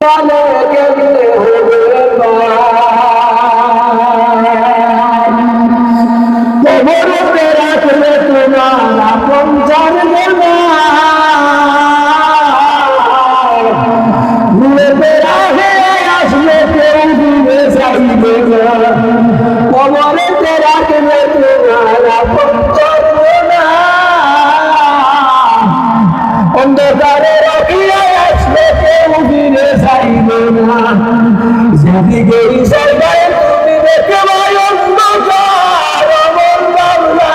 কালে কেমনে হবে কবরতে রাখলে তোমার আপন জানবে না ঘুরে বেড়াবে আসলে কেউ দিবে চাইবে না কবরতে রাখলে তোমার আপন জানবে না অন্ধকারে রাখিয়া আসলে কেউ দিবে চাইবে না যেদিকে ইশারায় তুমি দেখে ভাই অন্ধকার আমার বাংলা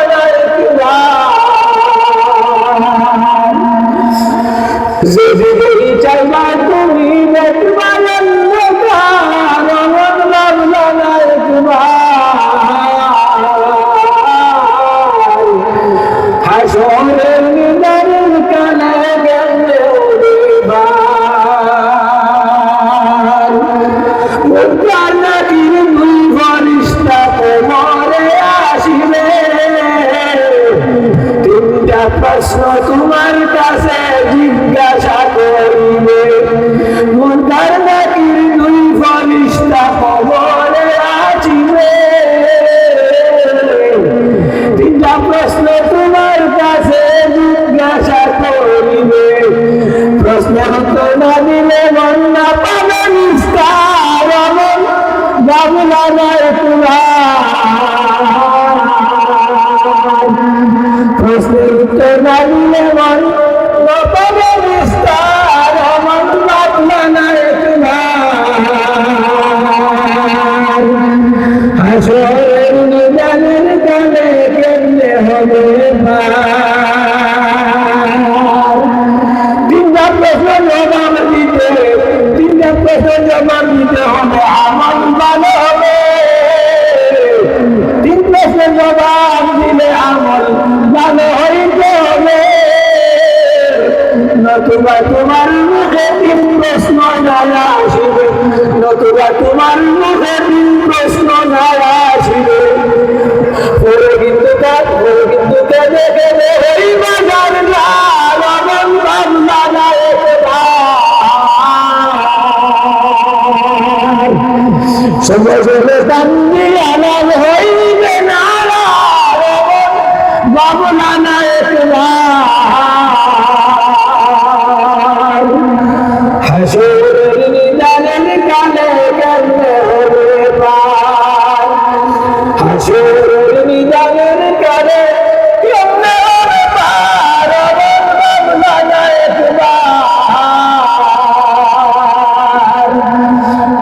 যেদিকে ইশারায় তুমি দেখে ভাই অন্ধকার আমার বাংলা হাসরের নিদানের কালে গেলে প্রশ্ন তোমার কাছে জিজ্ঞাসা করিবে মুর্দার নাকির দুই ফরিস্তা কবরে আসিবে তিনটা প্রশ্ন তোমার কাছে জিজ্ঞাসা করিবে প্রশ্নের উত্তর না দিলে মন না পাবে নিস্তার এমন বাবুলা নাই প্রশ্নের উত্তর না দিলে মন না পাবে নিস্তার এমন বাবুলা নাই হাসরের নিদানের কালে কেমনে হবে তিনটা প্রশ্ন জবাব দিতে হবে আমল ভালো হবে তিন প্রশ্নের জবাব দিলে আমল ভালো হইতে হবে নতুবা তোমার মুখে তিন প্রশ্ন না আসিবে নতুবা তোমার মুখে তিন প্রশ্ন না আসিবে পরে কিন্তু কাজে গেলে ওই বাজার লাল আমল বাংলা নায়ক সমাজে কান্দি আলাল হইবে না বাবলা নায়ক হাসরের নিদানের কালে কেমনে হবে হাসরের নিদানের কালে কেমনে হবে বাবলা নায়ক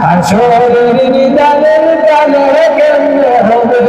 হাসরের নিদানের কালে কেমনে হবে